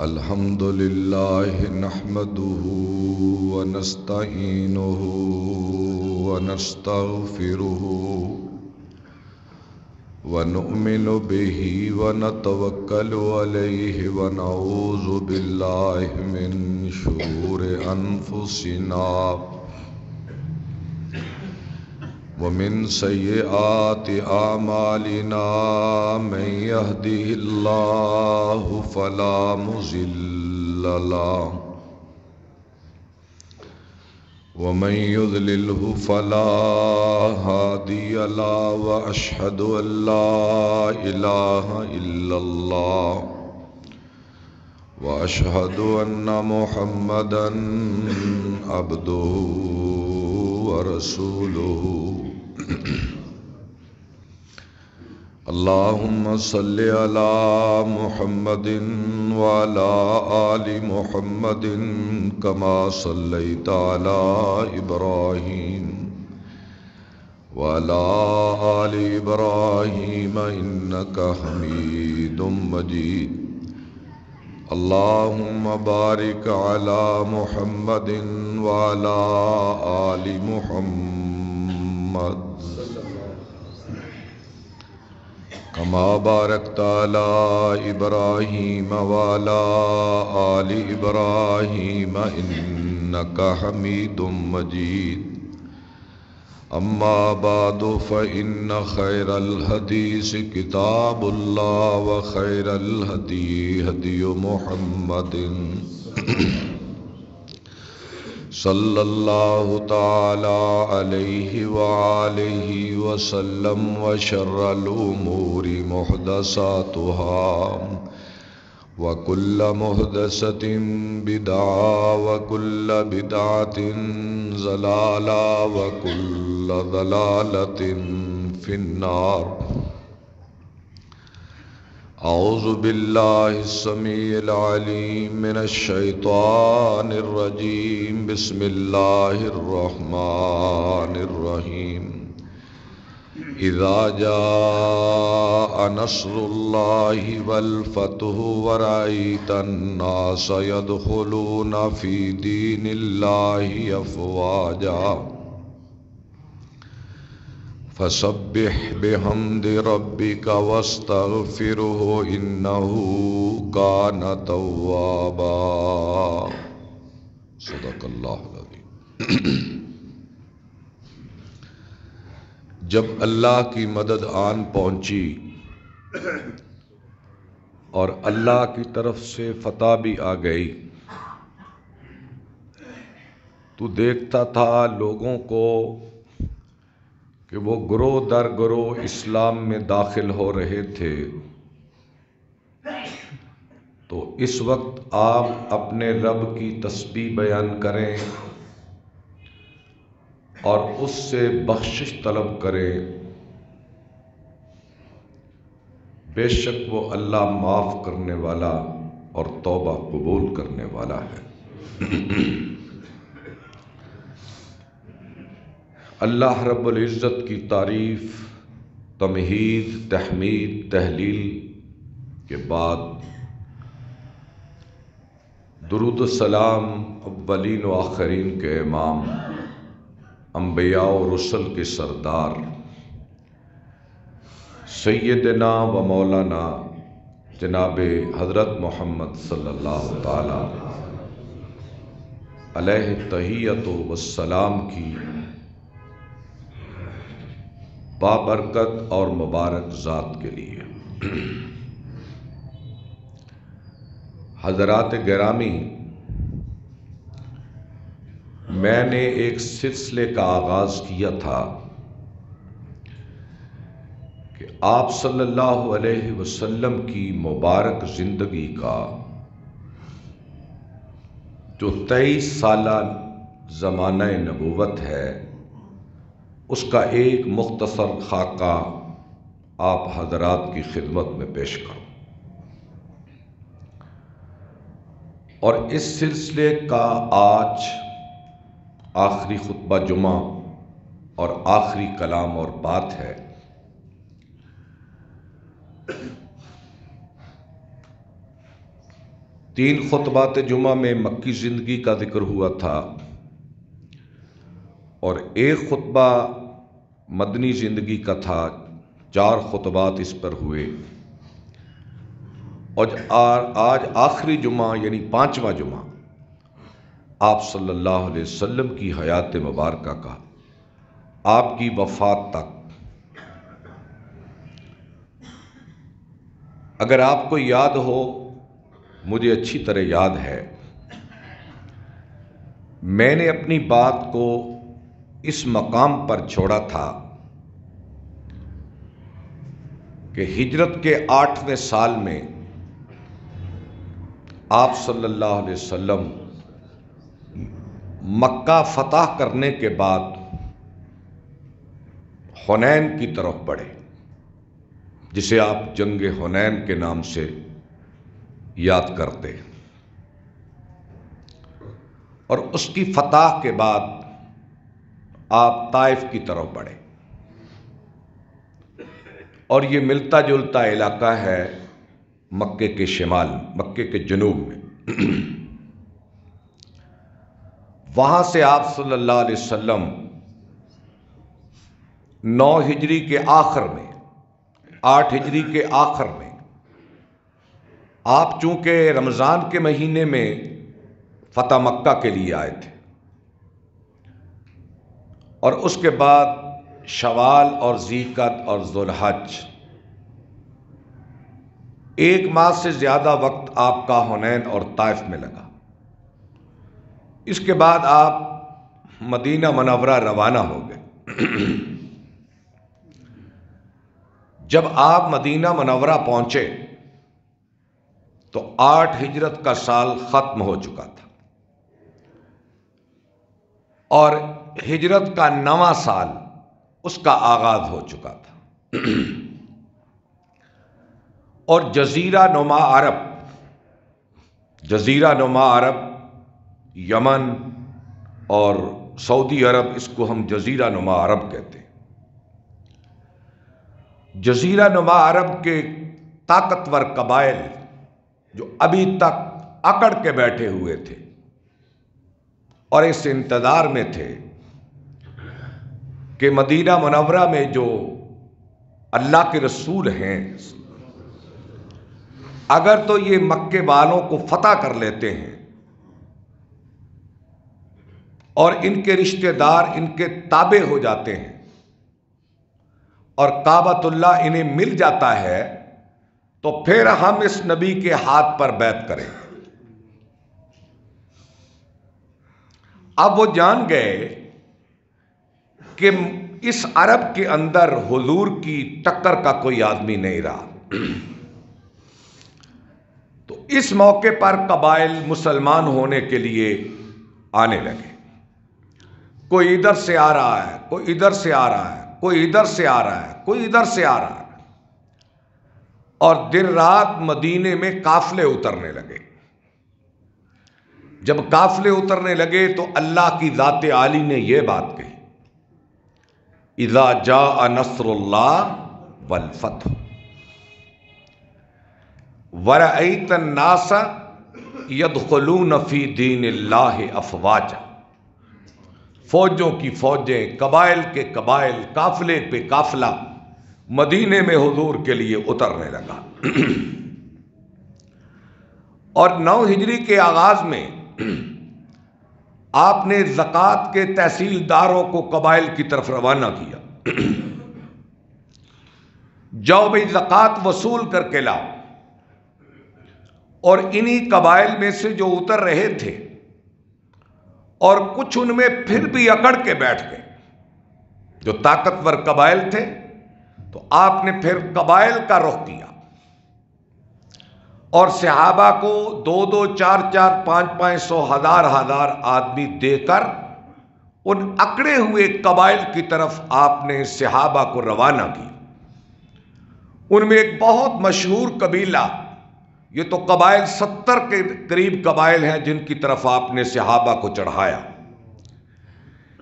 الحمد لله نحمده ونستعينه ونستغفره ونؤمن به ونتوكل عليه ونعوذ بالله من شرور أنفسنا ومن سيئات أعمالنا من يهده الله فلا مضل له ومن يضلله فلا هادي له وأشهد أن لا إله إلا الله وأشهد أن محمدا عبده ورسوله اللهم صل على محمد وعلى آل محمد كما صليت على إبراهيم وعلى آل إبراهيم إنك حميد مجيد اللهم بارك على محمد وعلى آل محمد كما باركت على إبراهيم وعلى آل إبراهيم إنك حميد مجيد أما بعد فإن خير الحديث كتاب الله وخير الهدي هدي محمد صلى الله تعالى عليه وآله وسلم وشر الأمور محدثاتها وكل محدثة بدعة وكل بدعة ضلالة وكل ضلالة في النار أعوذ بالله السميع العليم من الشيطان الرجيم بسم الله الرحمن الرحيم إذا جاء نصر الله والفتح ورأيت الناس يدخلون في دين الله أفواجا فسبح بحمد ربك واستغفره إنه كان توابا صدق اللہ العظیم۔ جب اللہ کی مدد آن پہنچی اور اللہ کی طرف سے فتح بھی آ گئی تو دیکھتا تھا لوگوں کو کہ وہ گروہ در گروہ اسلام میں داخل ہو رہے تھے، تو اس وقت آپ اپنے رب کی تسبیح بیان کریں اور اس سے بخشش طلب کریں، بے شک وہ اللہ معاف کرنے والا اور توبہ قبول کرنے والا ہے۔ اللہ رب العزت کی تعریف، تمہید، تحمید، تہلیل کے بعد درود و سلام اولین و آخرین کے امام، انبیاء و رسل کے سردار، سیدنا و مولانا جناب حضرت محمد صلی اللہ تعالی علیہ تحیۃ والسلام کی بابرکت اور مبارک ذات کے لیے۔ حضرات گرامی، میں نے ایک سلسلے کا آغاز کیا تھا کہ آپ صلی اللہ علیہ وسلم کی مبارک زندگی کا جو 23 سالہ زمانہ نبوت ہے، اس کا ایک مختصر خاکہ آپ حضرات کی خدمت میں پیش کروں، اور اس سلسلے کا آج آخری خطبہ جمعہ اور آخری کلام اور بات ہے۔ 3 خطبات جمعہ میں مکی زندگی کا ذکر ہوا تھا اور 1 خطبہ مدنی زندگی کا تھا. 4 خطبات اس پر ہوئے اور آج آخری جمعہ یعنی 5واں جمعہ آپ صلی اللہ علیہ وسلم کی حیات مبارکہ کا، آپ کی وفات تک. اگر آپ کو یاد ہو، مجھے اچھی طرح یاد ہے، میں نے اپنی بات کو اس مقام پر چھوڑا تھا کہ ہجرت کے 8ویں سال میں آپ صلی اللہ علیہ وسلم مکہ فتح کرنے کے بعد حنین کی طرف بڑھے، جسے آپ جنگ حنین کے نام سے یاد کرتے، اور اس کی فتح کے بعد آپ طائف کی طرف بڑھے. اور یہ ملتا جلتا علاقہ ہے مکے کے شمال، مکے کے جنوب میں. وہاں سے آپ صلی اللہ علیہ وسلم 9 ہجری کے آخر میں، 8 ہجری کے آخر میں، آپ چونکہ رمضان کے مہینے میں فتح مکہ کے لیے آئے تھے، اور اس کے بعد شوال اور ذیقعد اور ذوالحج 1 ماہ سے زیادہ وقت آپ کا حنین اور طائف میں لگا. اس کے بعد آپ مدینہ منورہ روانہ ہو گئے. جب آپ مدینہ منورہ پہنچے تو 8 ہجرت کا سال ختم ہو چکا تھا اور ہجرت کا 9واں سال اس کا آغاز ہو چکا تھا. اور جزیرہ نما عرب، یمن اور سعودی عرب، اس کو ہم جزیرہ نما عرب کہتے ہیں. جزیرہ نما عرب کے طاقتور قبائل جو ابھی تک اکڑ کے بیٹھے ہوئے تھے اور اس انتظار میں تھے کہ مدینہ منورہ میں جو اللہ کے رسول ہیں، اگر تو یہ مکے والوں کو فتح کر لیتے ہیں اور ان کے رشتہ دار ان کے تابع ہو جاتے ہیں اور کعبۃ اللہ انہیں مل جاتا ہے، تو پھر ہم اس نبی کے ہاتھ پر بیعت کریں. اب وہ جان گئے کہ اس عرب کے اندر حضور کی ٹکر کا کوئی آدمی نہیں رہا. تو اس موقع پر قبائل مسلمان ہونے کے لیے آنے لگے. کوئی ادھر سے آ رہا ہے، کوئی ادھر سے آ رہا ہے، کوئی ادھر سے آ رہا ہے، کوئی ادھر سے آ رہا ہے. اور دن رات مدینے میں قافلے اترنے لگے. جب قافلے اترنے لگے تو اللہ کی ذات عالی نے یہ بات کہی، اذا جاء نصر اللہ والفتح ورأیت الناس یدخلون فی دین اللہ افواجا. فوجوں کی فوجیں، قبائل کے قبائل، قافلے پہ قافلہ مدینے میں حضور کے لیے اترنے لگا. اور 9 ہجری کے آغاز میں آپ نے زکوٰۃ کے تحصیلداروں کو قبائل کی طرف روانہ کیا، جاؤ بھائی زکوٰۃ وصول کر کے لاؤ. اور انہی قبائل میں سے جو اتر رہے تھے اور کچھ ان میں پھر بھی اکڑ کے بیٹھ گئے، جو طاقتور قبائل تھے، تو آپ نے پھر قبائل کا رخ کیا اور صحابہ کو 2-2، 4-4، 5-5 سو، ہزار آدمی دے کر ان اکڑے ہوئے قبائل کی طرف آپ نے صحابہ کو روانہ کی. ان میں ایک بہت مشہور قبیلہ، یہ تو قبائل 70 کے قریب قبائل ہیں جن کی طرف آپ نے صحابہ کو چڑھایا،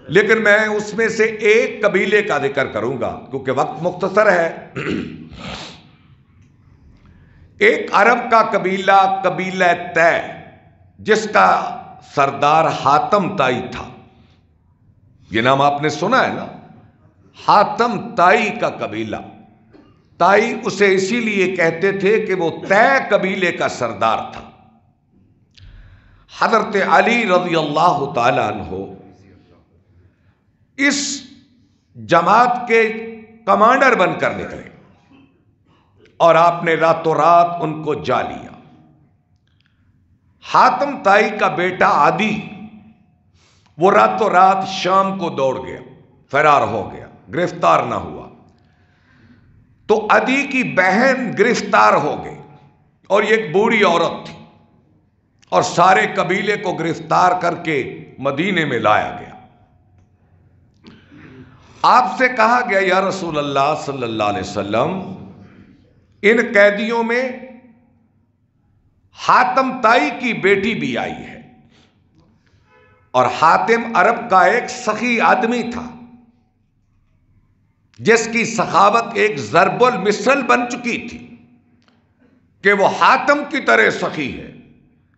لیکن میں اس میں سے ایک قبیلے کا ذکر کروں گا کیونکہ وقت مختصر ہے. ایک عرب کا قبیلہ قبیلہ طے، جس کا سردار حاتم طائی تھا. یہ نام آپ نے سنا ہے نا، حاتم طائی کا قبیلہ. طائی اسے اسی لیے کہتے تھے کہ وہ طے قبیلے کا سردار تھا. حضرت علی رضی اللہ تعالی عنہ اس جماعت کے کمانڈر بن کر نکلے اور آپ نے راتوں رات ان کو جا لیا. حاتم طائی کا بیٹا عدی، وہ راتوں رات شام کو دوڑ گیا، فرار ہو گیا، گرفتار نہ ہوا. تو عدی کی بہن گرفتار ہو گئی، اور یہ ایک بوڑھی عورت تھی، اور سارے قبیلے کو گرفتار کر کے مدینے میں لایا گیا. آپ سے کہا گیا یا رسول اللہ صلی اللہ علیہ وسلم، ان قیدیوں میں حاتم طائی کی بیٹی بھی آئی ہے، اور حاتم عرب کا ایک سخی آدمی تھا جس کی سخاوت ایک ضرب المثل بن چکی تھی کہ وہ حاتم کی طرح سخی ہے،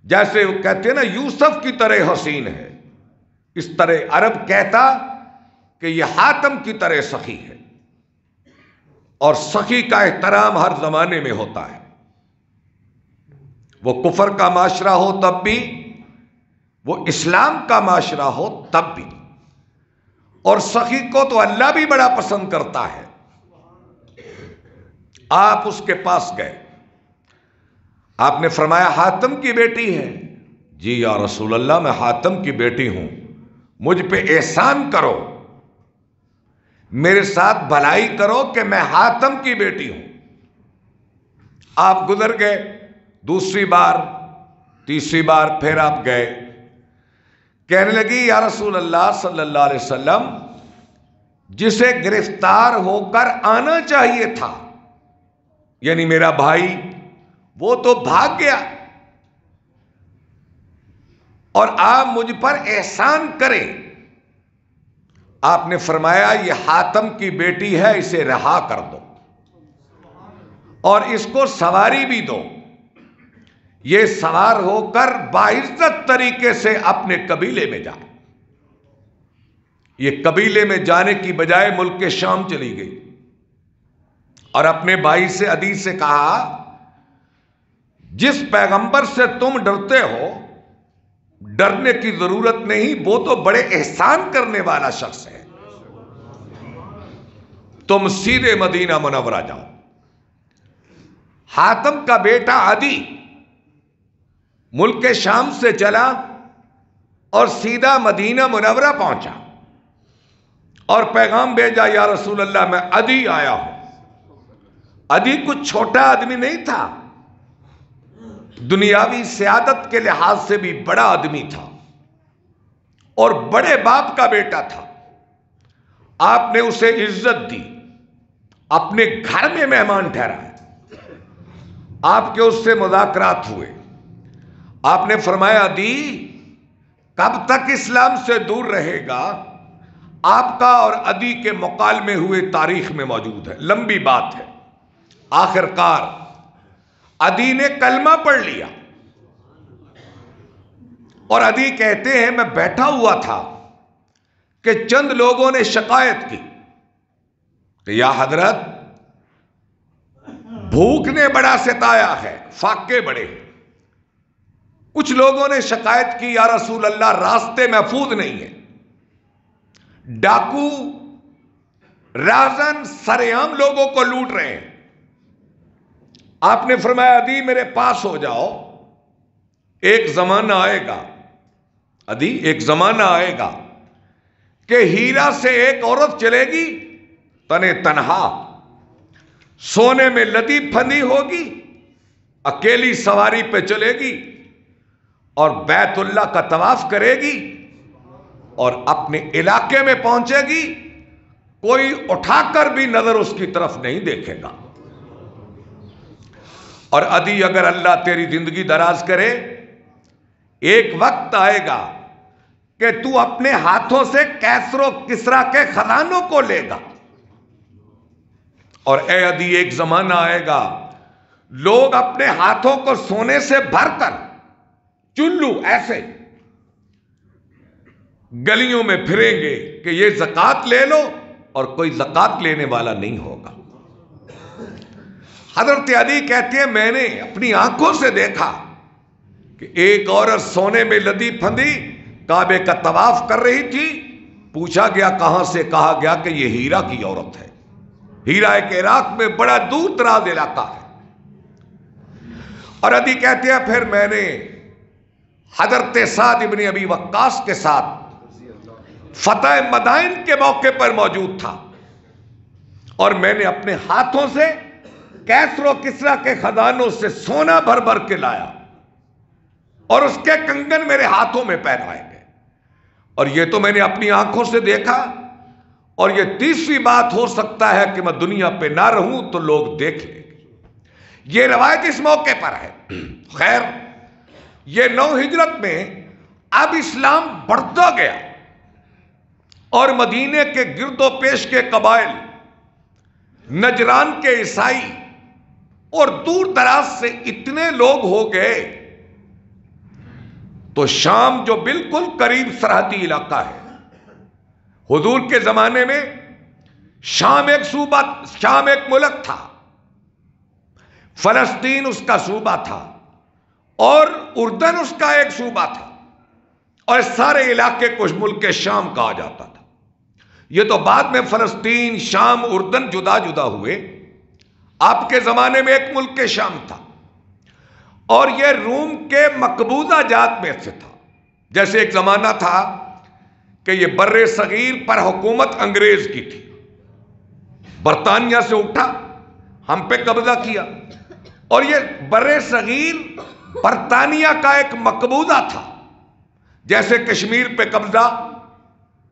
جیسے وہ کہتے ہیں نا یوسف کی طرح حسین ہے، اس طرح عرب کہتا کہ یہ حاتم کی طرح سخی ہے. اور سخی کا احترام ہر زمانے میں ہوتا ہے، وہ کفر کا معاشرہ ہو تب بھی، وہ اسلام کا معاشرہ ہو تب بھی. اور سخی کو تو اللہ بھی بڑا پسند کرتا ہے. آپ اس کے پاس گئے، آپ نے فرمایا حاتم کی بیٹی ہے؟ جی یا رسول اللہ، میں حاتم کی بیٹی ہوں، مجھ پہ احسان کرو، میرے ساتھ بھلائی کرو کہ میں حاتم کی بیٹی ہوں. آپ گزر گئے، دوسری بار، تیسری بار، پھر آپ گئے. کہنے لگی یا رسول اللہ صلی اللہ علیہ وسلم، جسے گرفتار ہو کر آنا چاہیے تھا، یعنی میرا بھائی، وہ تو بھاگ گیا، اور آپ مجھ پر احسان کریں. آپ نے فرمایا یہ حاتم کی بیٹی ہے، اسے رہا کر دو اور اس کو سواری بھی دو. یہ سوار ہو کر باعزت طریقے سے اپنے قبیلے میں جائے. یہ قبیلے میں جانے کی بجائے ملک کے شام چلی گئی، اور اپنے بھائی سے عدی سے کہا جس پیغمبر سے تم ڈرتے ہو، ڈرنے کی ضرورت نہیں، وہ تو بڑے احسان کرنے والا شخص ہے، تم سیدھے مدینہ منورہ جاؤ. حاتم کا بیٹا عدی ملک شام سے چلا اور سیدھا مدینہ منورہ پہنچا، اور پیغام بھیجا یا رسول اللہ میں عدی آیا ہوں. عدی کچھ چھوٹا آدمی نہیں تھا، دنیاوی سعادت کے لحاظ سے بھی بڑا آدمی تھا، اور بڑے باپ کا بیٹا تھا. آپ نے اسے عزت دی، اپنے گھر میں مہمان ٹھہرایا. آپ کے اس سے مذاکرات ہوئے. آپ نے فرمایا عدی کب تک اسلام سے دور رہے گا؟ آپ کا اور عدی کے مکالمے ہوئے تاریخ میں موجود ہے، لمبی بات ہے. آخر کار عدی نے کلمہ پڑھ لیا، اور عدی کہتے ہیں میں بیٹھا ہوا تھا کہ چند لوگوں نے شکایت کی کہ یا حضرت بھوک نے بڑا ستایا ہے، فاقے بڑے. کچھ لوگوں نے شکایت کی یا رسول اللہ راستے محفوظ نہیں ہیں، ڈاکو رازن سرعام لوگوں کو لوٹ رہے ہیں. آپ نے فرمایا عدی میرے پاس ہو جاؤ، ایک زمانہ آئے گا، عدی ایک زمانہ آئے گا کہ ہیرا سے ایک عورت چلے گی تنے تنہا، سونے میں لدی پھندی ہوگی، اکیلی سواری پہ چلے گی اور بیت اللہ کا طواف کرے گی، اور اپنے علاقے میں پہنچے گی، کوئی اٹھا کر بھی نظر اس کی طرف نہیں دیکھے گا. اور عدی اگر اللہ تیری زندگی دراز کرے، ایک وقت آئے گا کہ تو اپنے ہاتھوں سے کیسر و کسرا کے خزانوں کو لے گا، اور اے عدی ایک زمانہ آئے گا لوگ اپنے ہاتھوں کو سونے سے بھر کر چلو ایسے گلیوں میں پھریں گے کہ یہ زکات لے لو، اور کوئی زکات لینے والا نہیں ہوگا۔ حضرت علی کہتے ہیں میں نے اپنی آنکھوں سے دیکھا کہ ایک عورت سونے میں لدی پھندی کعبے کا طواف کر رہی تھی۔ پوچھا گیا کہاں سے؟ کہا گیا کہ یہ ہیرا کی عورت ہے۔ ہیرا ایک عراق میں بڑا دور دراز علاقہ ہے۔ اور علی کہتے ہیں پھر میں نے حضرت سعد بن ابی وقاص کے ساتھ فتح مدائن کے موقع پر موجود تھا، اور میں نے اپنے ہاتھوں سے کیسر و کسرا کے خزانوں سے سونا بھر بھر کے لایا، اور اس کے کنگن میرے ہاتھوں میں پہنائے گئے، اور یہ تو میں نے اپنی آنکھوں سے دیکھا، اور یہ تیسری بات ہو سکتا ہے کہ میں دنیا پہ نہ رہوں تو لوگ دیکھ لیں گے۔ یہ روایت اس موقع پر ہے۔ خیر، یہ 9 ہجرت میں اب اسلام بڑھتا گیا، اور مدینے کے گرد و پیش کے قبائل، نجران کے عیسائی اور دور دراز سے اتنے لوگ ہو گئے، تو شام جو بالکل قریب سرحدی علاقہ ہے، حضور کے زمانے میں شام ایک صوبہ، شام ایک ملک تھا، فلسطین اس کا صوبہ تھا، اور اردن اس کا ایک صوبہ تھا، اور سارے علاقے کو ملک شام کہا جاتا تھا۔ یہ تو بعد میں فلسطین، شام، اردن جدا جدا ہوئے، آپ کے زمانے میں ایک ملک شام تھا، اور یہ روم کے مقبوضہ جات میں سے تھا۔ جیسے ایک زمانہ تھا کہ یہ بر صغیر پر حکومت انگریز کی تھی، برطانیہ سے اٹھا، ہم پہ قبضہ کیا، اور یہ بر صغیر برطانیہ کا ایک مقبوضہ تھا۔ جیسے کشمیر پہ قبضہ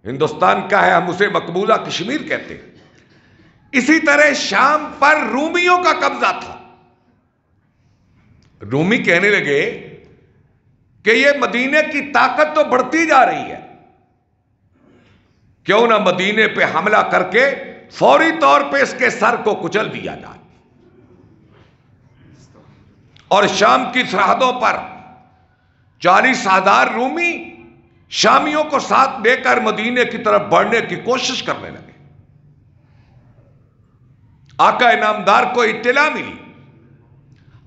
ہندوستان کا ہے، ہم اسے مقبوضہ کشمیر کہتے ہیں، اسی طرح شام پر رومیوں کا قبضہ تھا۔ رومی کہنے لگے کہ یہ مدینے کی طاقت تو بڑھتی جا رہی ہے، کیوں نہ مدینے پہ حملہ کر کے فوری طور پہ اس کے سر کو کچل دیا جائے۔ اور شام کی سرحدوں پر 40,000 رومی شامیوں کو ساتھ لے کر مدینے کی طرف بڑھنے کی کوشش کرنے لگے۔ آقا انعامدار کو اطلاع ملی،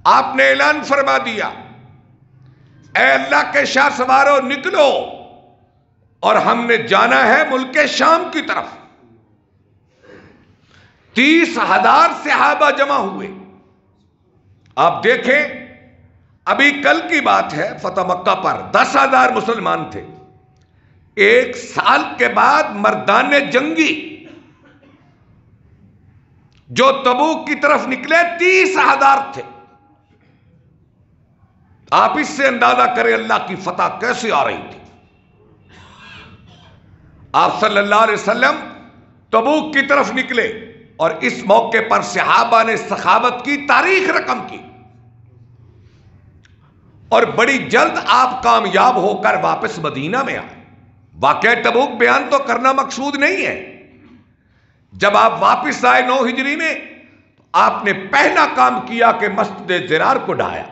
آپ نے اعلان فرما دیا، اے اللہ کے شاہ سوارو نکلو، اور ہم نے جانا ہے ملک شام کی طرف۔ 30,000 صحابہ جمع ہوئے۔ آپ دیکھیں، ابھی کل کی بات ہے، فتح مکہ پر 10,000 مسلمان تھے، 1 سال کے بعد مردان جنگی جو تبوک کی طرف نکلے 30,000 تھے۔ آپ اس سے اندازہ کریں اللہ کی فتح کیسے آ رہی تھی۔ آپ صلی اللہ علیہ وسلم تبوک کی طرف نکلے، اور اس موقع پر صحابہ نے سخاوت کی، تاریخ رقم کی، اور بڑی جلد آپ کامیاب ہو کر واپس مدینہ میں آئے۔ واقعہ تبوک بیان تو کرنا مقصود نہیں ہے۔ جب آپ واپس آئے 9 ہجری میں، آپ نے پہلا کام کیا کہ مسجد ضرار کو ڈھایا،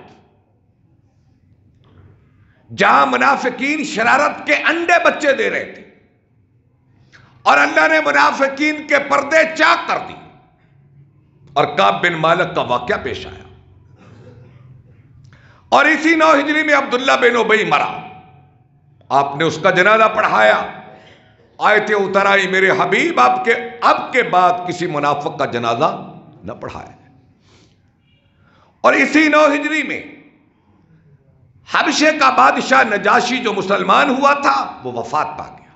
جہاں منافقین شرارت کے انڈے بچے دے رہے تھے، اور اللہ نے منافقین کے پردے چاک کر دی، اور کعب بن مالک کا واقعہ پیش آیا۔ اور اسی 9 ہجری میں عبداللہ بن ابی مرا، آپ نے اس کا جنازہ پڑھایا، آیتیں اتر آئی، میرے حبیب آپ کے اب کے بعد کسی منافق کا جنازہ نہ پڑھائے۔ اور اسی 9 ہجری میں حبشے کا بادشاہ نجاشی جو مسلمان ہوا تھا، وہ وفات پا گیا۔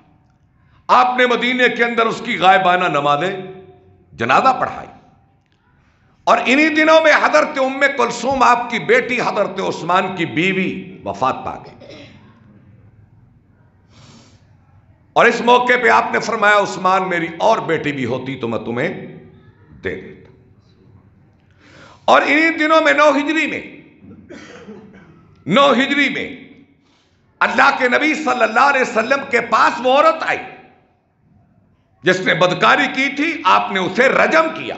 آپ نے مدینے کے اندر اس کی غائبانہ نماز جنازہ پڑھائی، اور انہی دنوں میں حضرت ام کلثوم آپ کی بیٹی حضرت عثمان کی بیوی وفات پا گئی، اور اس موقع پہ آپ نے فرمایا عثمان میری اور بیٹی بھی ہوتی تو میں تمہیں دے دیتا۔ اور انہی دنوں میں 9 ہجری میں اللہ کے نبی صلی اللہ علیہ وسلم کے پاس وہ عورت آئی جس نے بدکاری کی تھی، آپ نے اسے رجم کیا،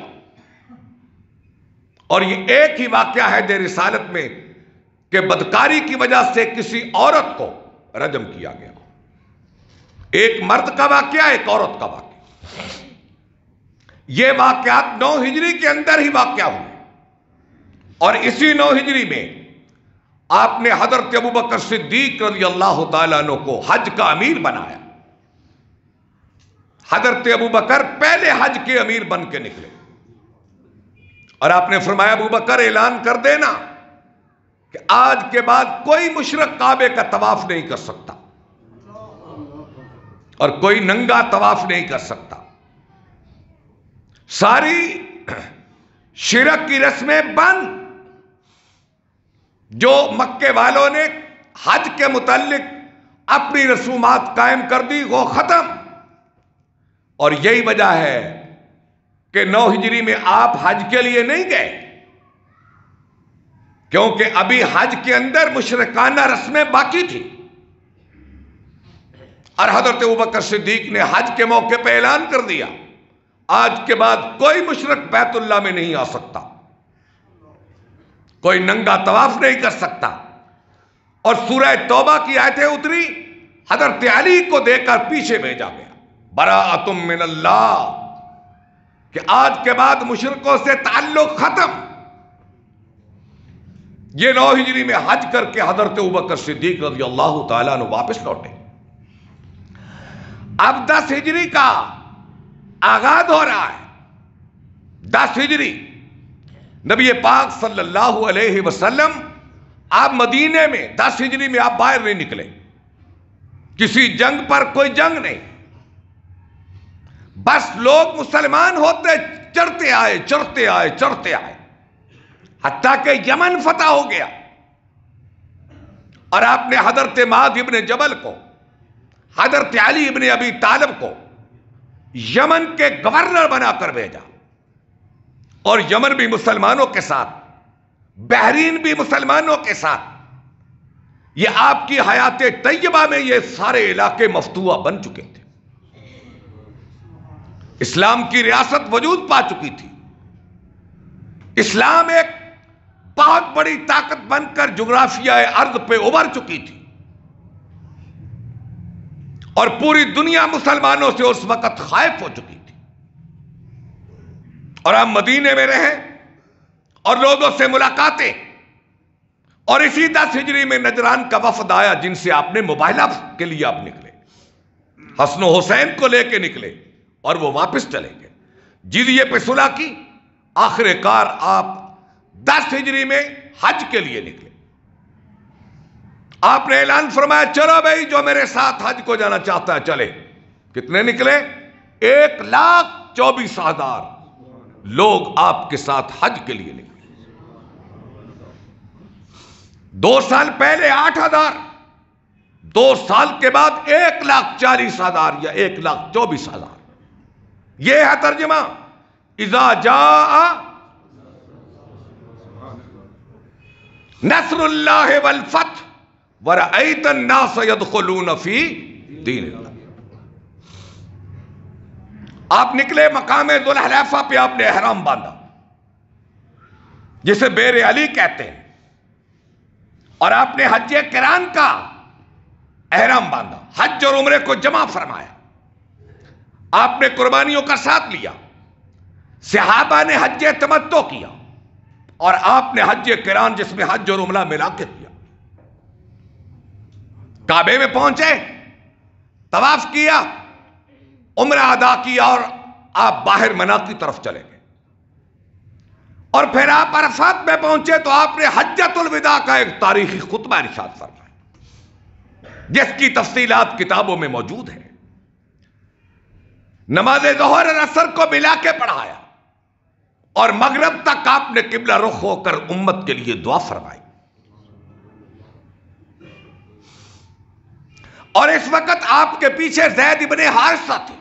اور یہ ایک ہی واقعہ ہے دیر رسالت میں کہ بدکاری کی وجہ سے کسی عورت کو رجم کیا گیا. ایک مرد کا واقعہ، ایک عورت کا واقعہ. یہ واقعات 9 ہجری کے اندر ہی واقعہ ہوئے، اور اسی 9 ہجری میں آپ نے حضرت ابوبکر صدیق رضی اللہ تعالیٰ عنہ کو حج کا امیر بنایا. حضرت ابوبکر پہلے حج کے امیر بن کے نکلے، اور آپ نے فرمایا ابوبکر اعلان کر دینا کہ آج کے بعد کوئی مشرک کعبے کا طواف نہیں کر سکتا اور کوئی ننگا طواف نہیں کر سکتا. ساری شرک کی رسمیں بند. جو مکے والوں نے حج کے متعلق اپنی رسومات قائم کر دی وہ ختم. اور یہی وجہ ہے کہ 9 ہجری میں آپ حج کے لیے نہیں گئے، کیونکہ ابھی حج کے اندر مشرکانہ رسمیں باقی تھی. اور حضرت ابوبکر صدیق نے حج کے موقع پہ اعلان کر دیا آج کے بعد کوئی مشرک بیت اللہ میں نہیں آ سکتا، کوئی ننگا طواف نہیں کر سکتا. اور سورہ توبہ کی آیتیں اتری، حضرت علی کو دے کر پیچھے بھیجا گیا، براءۃ من اللہ، کہ آج کے بعد مشرکوں سے تعلق ختم. یہ 9 ہجری میں حج کر کے حضرت ابوبکر صدیق رضی اللہ تعالیٰ عنہ واپس لوٹے. اب 10 ہجری کا آغاز ہو رہا ہے. 10 ہجری نبی پاک صلی اللہ علیہ وسلم آپ مدینے میں 10 ہجری میں آپ باہر نہیں نکلے. کسی جنگ پر کوئی جنگ نہیں، بس لوگ مسلمان ہوتے چڑھتے آئے چڑھتے آئے چڑھتے آئے، حتیٰ کہ یمن فتح ہو گیا. اور آپ نے حضرت معاذ ابن جبل کو، حضرت علی ابن ابی طالب کو یمن کے گورنر بنا کر بھیجا. اور یمن بھی مسلمانوں کے ساتھ، بحرین بھی مسلمانوں کے ساتھ. یہ آپ کی حیات طیبہ میں یہ سارے علاقے مفتوحہ بن چکے تھے. اسلام کی ریاست وجود پا چکی تھی. اسلام ایک بہت بڑی طاقت بن کر جغرافیہ ارض پہ ابھر چکی تھی، اور پوری دنیا مسلمانوں سے اس وقت خائف ہو چکی تھی. اور ہم مدینے میں رہیں اور لوگوں سے ملاقاتیں. اور اسی 10 ہجری میں نجران کا وفد آیا جن سے آپ نے مباہلہ کے لیے آپ نکلے، حسن و حسین کو لے کے نکلے، اور وہ واپس چلے گئے. جزیے پہ صلح کی. آخر کار آپ 10 ہجری میں حج کے لیے نکلے. آپ نے اعلان فرمایا چلو بھائی جو میرے ساتھ حج کو جانا چاہتا ہے چلے. کتنے نکلے؟ 1,24,000 لوگ آپ کے ساتھ حج کے لیے نکلے. 2 سال پہلے 8,000، 2 سال کے بعد 1,40,000 یا 1,24,000. یہ ہے ترجمہ. اذا جاء نصر اللہ والفتح ورأیت الناس يدخلون فی دین اللہ. آپ نکلے مقام ذوالحلیفہ پہ، آپ نے احرام باندھا جسے بیر علی کہتے ہیں، اور آپ نے حج قران کا احرام باندھا، حج اور عمرے کو جمع فرمایا. آپ نے قربانیوں کا ساتھ لیا. صحابہ نے حج تمتع کیا، اور آپ نے حج قران جس میں حج اور عمرہ ملا کے کیا. کعبے میں پہنچے، طواف کیا، عمرہ ادا کیا، اور آپ باہر منا کی طرف چلے گئے. اور پھر آپ عرفات میں پہنچے تو آپ نے حجۃ الوداع کا ایک تاریخی خطبہ ارشاد فرمایا جس کی تفصیلات کتابوں میں موجود ہیں. نماز ظہر اور عصر کو ملا کے پڑھایا، اور مغرب تک آپ نے قبلہ رخ ہو کر امت کے لیے دعا فرمائی. اور اس وقت آپ کے پیچھے زید ابن حارثہ تھے.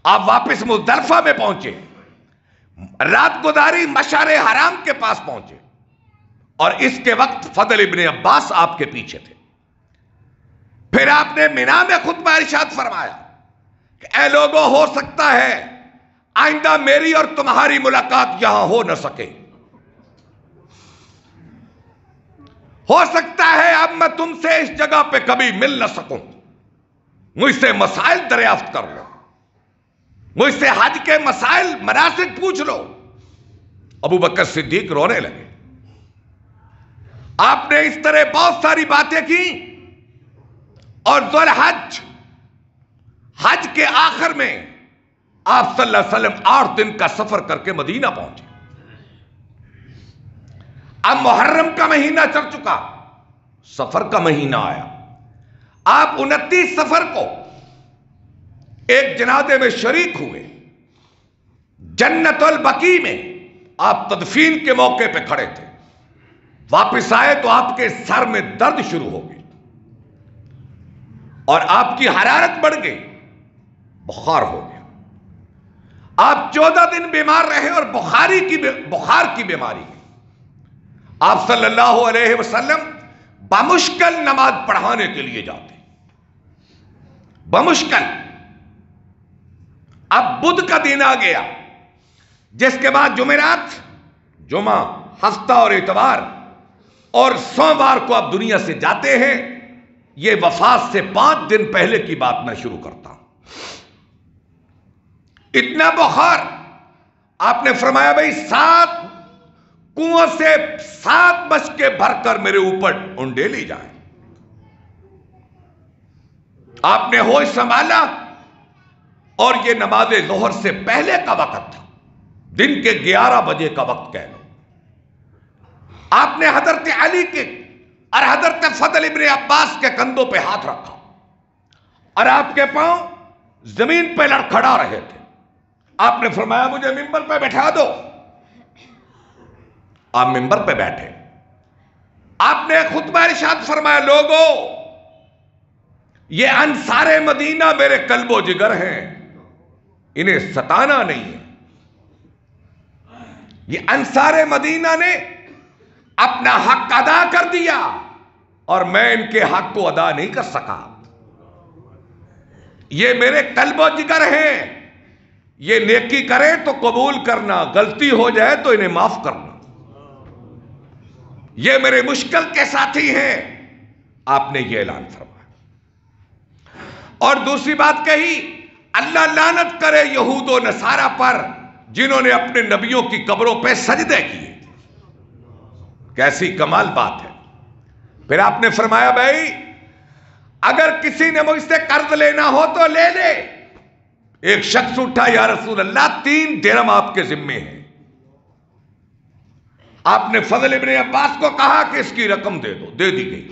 آپ واپس مزدلفہ میں پہنچے، رات گزاری مشعر حرام کے پاس پہنچے، اور اس کے وقت فضل ابن عباس آپ کے پیچھے تھے. پھر آپ نے مینا میں خطبہ ارشاد فرمایا کہ اے لوگوں، ہو سکتا ہے آئندہ میری اور تمہاری ملاقات یہاں ہو نہ سکے، ہو سکتا ہے اب میں تم سے اس جگہ پہ کبھی مل نہ سکوں، مجھ سے مسائل دریافت کر لو، مجھ سے حج کے مسائل مناسک پوچھ لو۔ ابو بکر صدیق رونے لگے۔ آپ نے اس طرح بہت ساری باتیں کی، اور ذوالحج حج کے آخر میں آپ صلی اللہ علیہ وسلم 8 دن کا سفر کر کے مدینہ پہنچے۔ اب محرم کا مہینہ چل چکا، سفر کا مہینہ آیا۔ آپ 29 سفر کو ایک جنازے میں شریک ہوئے۔ جنت البقیع میں آپ تدفین کے موقع پہ کھڑے تھے۔ واپس آئے تو آپ کے سر میں درد شروع ہو گئی اور آپ کی حرارت بڑھ گئی، بخار ہو گیا۔ آپ 14 دن بیمار رہے اور بخار کی بیماری ہے۔ آپ صلی اللہ علیہ وسلم بمشکل نماز پڑھانے کے لیے جاتے، بمشکل۔ اب بدھ کا دن آ گیا، جس کے بعد جمعرات، جمعہ، ہفتہ اور اتوار اور سوموار کو آپ دنیا سے جاتے ہیں۔ یہ وفات سے 5 دن پہلے کی بات میں شروع کرتا ہوں۔ اتنا بخار، آپ نے فرمایا بھائی 7 کنویں سے 7 مشکیں بھر کر میرے اوپر انڈیلی جائیں۔ آپ نے ہوش سنبھالا اور یہ نماز ظہر سے پہلے کا وقت تھا، دن کے 11 بجے کا وقت کہہ لو۔ آپ نے حضرت علی کے اور حضرت فضل ابن عباس کے کندھوں پہ ہاتھ رکھا اور آپ کے پاؤں زمین پہ لڑکھڑا رہے تھے۔ آپ نے فرمایا مجھے ممبر پہ بٹھا دو۔ آپ ممبر پہ بیٹھے۔ آپ نے خطبہ ارشاد فرمایا، لوگوں یہ انصار مدینہ میرے قلب و جگر ہیں، انہیں ستانا نہیں ہے۔ یہ انصار مدینہ نے اپنا حق ادا کر دیا اور میں ان کے حق کو ادا نہیں کر سکا۔ یہ میرے قلب و جگر ہیں، یہ نیکی کرے تو قبول کرنا، غلطی ہو جائے تو انہیں معاف کرنا۔ یہ میرے مشکل کے ساتھی ہیں۔ آپ نے یہ اعلان فرمایا اور دوسری بات کہی، اللہ لعنت کرے یہود و نصارہ پر جنہوں نے اپنے نبیوں کی قبروں پہ سجدے کیے۔ کیسی کمال بات ہے۔ پھر آپ نے فرمایا بھائی اگر کسی نے مجھ سے قرض لینا ہو تو لے لے۔ ایک شخص اٹھا، یا رسول اللہ 3 درہم آپ کے ذمے ہیں۔ آپ نے فضل ابن عباس کو کہا کہ اس کی رقم دے دو، دے دی گئی۔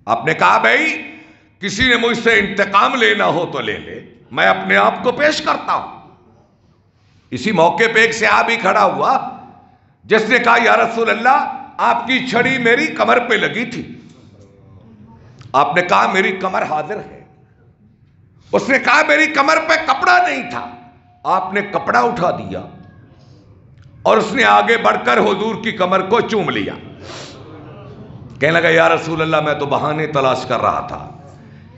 آپ نے کہا بھائی کسی نے مجھ سے انتقام لینا ہو تو لے لے، میں اپنے آپ کو پیش کرتا ہوں۔ اسی موقع پہ ایک صحابی کھڑا ہوا جس نے کہا یا رسول اللہ آپ کی چھڑی میری کمر پہ لگی تھی۔ آپ نے کہا میری کمر حاضر ہے۔ اس نے کہا میری کمر پہ کپڑا نہیں تھا۔ آپ نے کپڑا اٹھا دیا اور اس نے آگے بڑھ کر حضور کی کمر کو چوم لیا۔ کہنے لگا یا رسول اللہ میں تو بہانے تلاش کر رہا تھا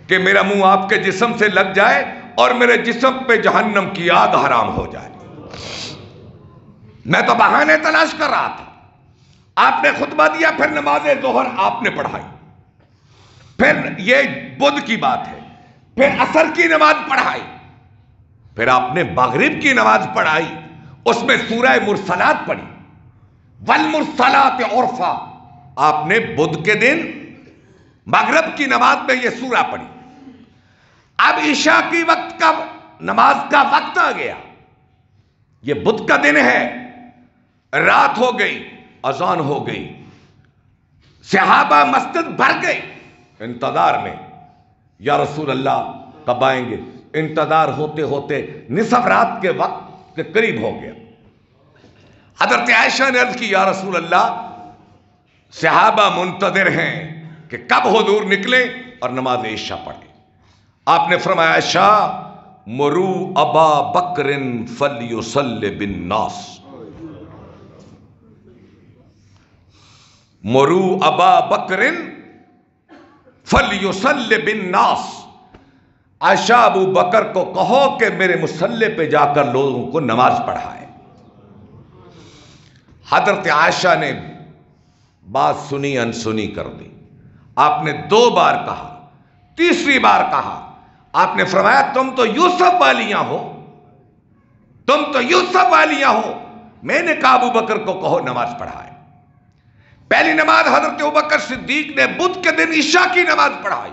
کہ میرا منہ آپ کے جسم سے لگ جائے اور میرے جسم پہ جہنم کی آگ حرام ہو جائے، میں تو بہانے تلاش کر رہا تھا۔ آپ نے خطبہ دیا، پھر نماز ظہر آپ نے پڑھائی، پھر یہ بدھ کی بات ہے، پھر عصر کی نماز پڑھائی، پھر آپ نے مغرب کی نماز پڑھائی، اس میں سورہ مرسلات پڑھی، والمرسلات عرفا۔ آپ نے بدھ کے دن مغرب کی نماز میں یہ سورہ پڑھی۔ اب عشاء کی وقت کا نماز کا وقت آ گیا، یہ بدھ کا دن ہے، رات ہو گئی، اذان ہو گئی، صحابہ مسجد بھر گئی انتظار میں، یا رسول اللہ کب آئیں گے؟ انتظار ہوتے ہوتے نصف رات کے وقت کے قریب ہو گیا۔ حضرت عائشہ نے عرض کی یا رسول اللہ صحابہ منتظر ہیں کہ کب حضور نکلے اور نماز عشاء پڑھے۔ آپ نے فرمایا عائشہ مرو ابا بکر فلیصلی بالناس، مرو ابا بکر فلیصلی بالناس۔ عائشہ ابو بکر کو کہو کہ میرے مصلی پہ جا کر لوگوں کو نماز پڑھائے۔ حضرت عائشہ نے بات سنی انسنی کر دی. آپ نے 2 بار کہا. تیسری بار کہا. آپ نے فرمایا تم تو یوسف والیاں ہو, تم تو یوسف والیاں ہو. میں نے کہا ابو بکر کو کہو نماز پڑھائے. پہلی نماز حضرت ابو بکر صدیق نے بدھ کے دن عشاء کی نماز پڑھائی,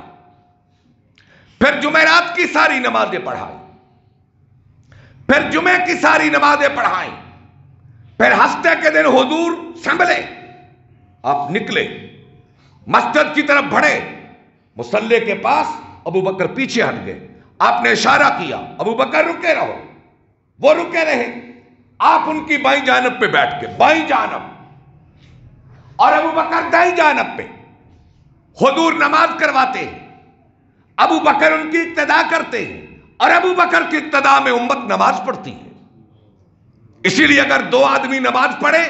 پھر جمعرات کی ساری نمازیں پڑھائی, پھر جمعے کی ساری نمازیں پڑھائیں, پھر ہفتے کے دن حضور سنبھلے, آپ نکلے, مسجد کی طرف بڑھے, مصلی کے پاس ابو بکر پیچھے ہٹ گئے. آپ نے اشارہ کیا ابو بکر رکے رہو, وہ رکے رہے. آپ ان کی بائیں جانب پہ بیٹھ کے, بائیں جانب, اور ابو بکر دائیں جانب پہ. حضور نماز کرواتے ہیں, ابو بکر ان کی اقتدا کرتے ہیں, اور ابو بکر کی اقتدا میں امت نماز پڑھتی ہے. اسی لیے اگر 2 آدمی نماز پڑھے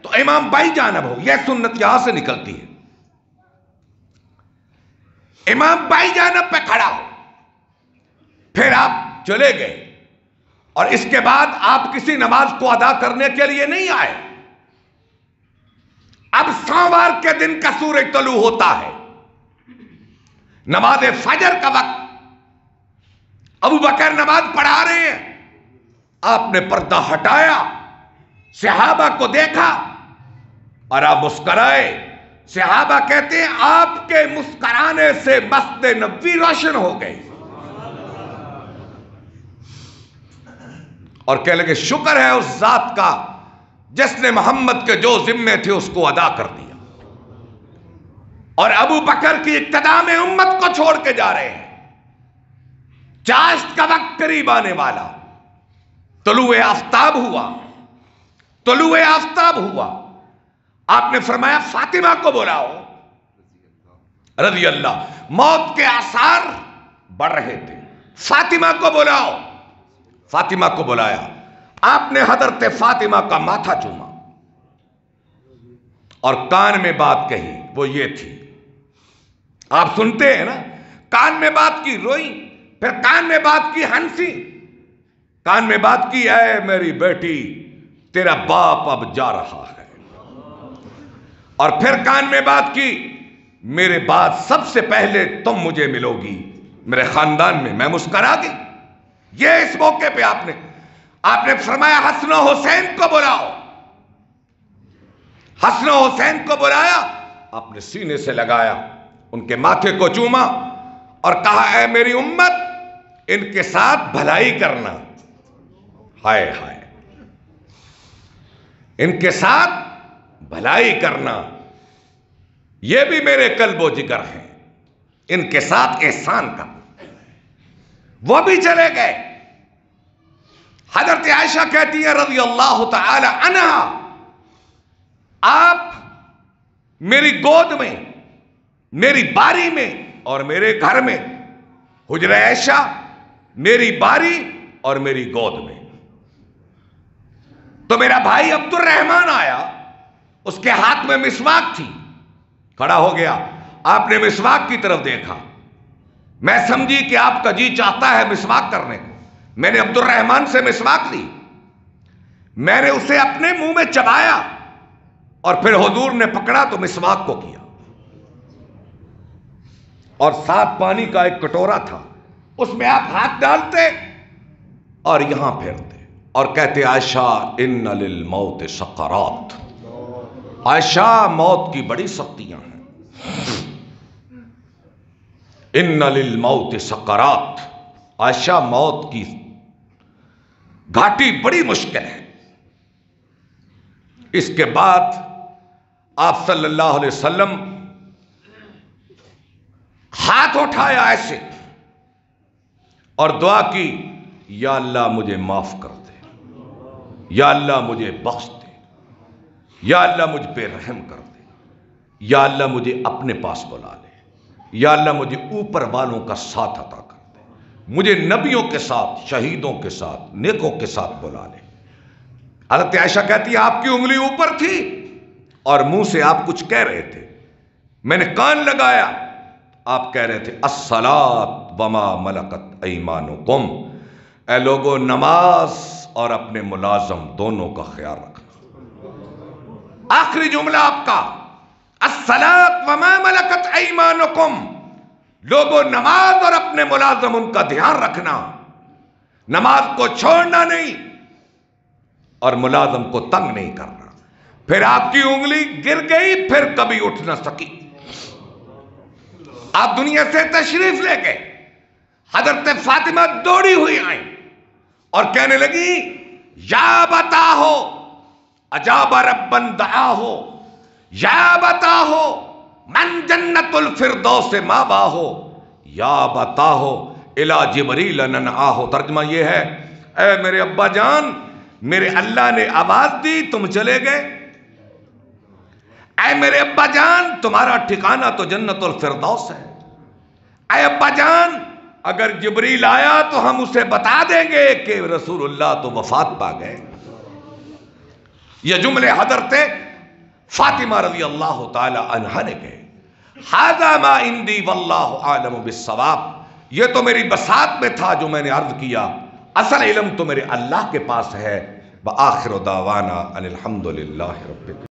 تو امام بائیں جانب ہو, یہ سنت یہاں سے نکلتی ہے. امام بائیں جانب پہ کھڑا ہو. پھر آپ چلے گئے, اور اس کے بعد آپ کسی نماز کو ادا کرنے کے لیے نہیں آئے. اب سوموار کے دن کا سورج طلوع ہوتا ہے, نماز فجر کا وقت. ابو بکر نماز پڑھا رہے ہیں, آپ نے پردہ ہٹایا, صحابہ کو دیکھا اور آپ مسکرائے. صحابہ کہتے ہیں آپ کے مسکرانے سے مسجد نبوی روشن ہو گئی, اور کہنے لگے شکر ہے اس ذات کا جس نے محمد کے جو ذمے تھے اس کو ادا کر دیا. اور ابو بکر کی اقتدا میں امت کو چھوڑ کے جا رہے ہیں. چاشت کا وقت قریب آنے والا, طلوع آفتاب ہوا, طلوع آفتاب ہوا. آپ نے فرمایا فاطمہ کو بلاؤ رضی اللہ. موت کے آثار بڑھ رہے تھے, فاطمہ کو بلاؤ. فاطمہ کو بلایا. آپ نے حضرت فاطمہ کا ماتھا چوما اور کان میں بات کہی, وہ یہ تھی. آپ سنتے ہیں نا, کان میں بات کی روئی, پھر کان میں بات کی ہنسی, کان میں بات کی اے میری بیٹی تیرا باپ اب جا رہا ہے, اور پھر کان میں بات کی میرے بعد سب سے پہلے تم مجھے ملو گی میرے خاندان میں. میں مسکرا گئی. یہ اس موقع پہ آپ نے فرمایا حسن و حسین کو بلاؤ. حسن و حسین کو بلایا, آپ نے سینے سے لگایا, ان کے ماتھے کو چوما اور کہا اے میری امت ان کے ساتھ بھلائی کرنا. ہائے ہائے, ان کے ساتھ بھلائی کرنا, یہ بھی میرے قلب و جگر ہیں, ان کے ساتھ احسان کرنا. وہ بھی چلے گئے. حضرت عائشہ کہتی ہیں رضی اللہ تعالی عنہا, آپ میری گود میں, میری باری میں اور میرے گھر میں, حجرہ عائشہ میری باری اور میری گود میں. تو میرا بھائی عبد الرحمن آیا, اس کے ہاتھ میں مسواک تھی, کھڑا ہو گیا. آپ نے مسواک کی طرف دیکھا, میں سمجھی کہ آپ کا جی چاہتا ہے مسواک کرنے کو. میں نے عبد الرحمن سے مسواک لی, میں نے اسے اپنے منہ میں چبایا, اور پھر حضور نے پکڑا تو مسواک کو کیا, اور ساتھ پانی کا ایک کٹورا تھا, اس میں آپ ہاتھ ڈالتے اور یہاں پھیرتے اور کہتے عائشہ ان للموت سکرات. عائشہ موت کی بڑی سختیاں ہیں. ان للموت سکرات. عائشہ موت کی گھاٹی بڑی مشکل ہے. اس کے بعد آپ صلی اللہ علیہ وسلم ہاتھ اٹھایا ایسے اور دعا کی, یا اللہ مجھے معاف کر دے, یا اللہ مجھے بخش دے, یا اللہ مجھ پہ رحم کر دے, یا اللہ مجھے اپنے پاس بلا لے, یا اللہ مجھے اوپر والوں کا ساتھ عطا کر دے, مجھے نبیوں کے ساتھ, شہیدوں کے ساتھ, نیکوں کے ساتھ بلا لے. حضرت عائشہ کہتی ہے آپ کی انگلی اوپر تھی اور منہ سے آپ کچھ کہہ رہے تھے, میں نے کان لگایا, آپ کہہ رہے تھے الصلاۃ وما ملکت ایمانکم. اے لوگو نماز اور اپنے ملازم دونوں کا خیال رکھنا. آخری جملہ آپ کا الصلاۃ وما ملکت ایمانکم، لوگوں نماز اور اپنے ملازم ان کا دھیان رکھنا، نماز کو چھوڑنا نہیں اور ملازم کو تنگ نہیں کرنا۔ پھر آپ کی انگلی گر گئی، پھر کبھی اٹھ نہ سکی۔ آپ دنیا سے تشریف لے گئے، حضرت فاطمہ دوڑی ہوئی آئیں اور کہنے لگی یا بتا ہو اجاب ربن دعا ہو، یا بتا ہو من جنت الفردوس ماوا ہو، یا بتا ہو الی جبریل ننعا ہو۔ ترجمہ یہ ہے، اے میرے ابا جان، میرے اللہ نے آواز دی تم چلے گئے، اے میرے ابا جان تمہارا ٹھکانہ تو جنت الفردوس ہے، اے ابا جان اگر جبریل آیا تو ہم اسے بتا دیں گے کہ رسول اللہ تو وفات پا گئے۔ یہ جملے حضرت فاطمہ رضی اللہ تعالی عنہا نے کہے۔ ھذا ما عندی واللہ اعلم بالصواب، یہ تو میری بساط میں تھا جو میں نے عرض کیا، اصل علم تو میرے اللہ کے پاس ہے۔ وآخر دعوانا ان الحمد للہ رب العالمین۔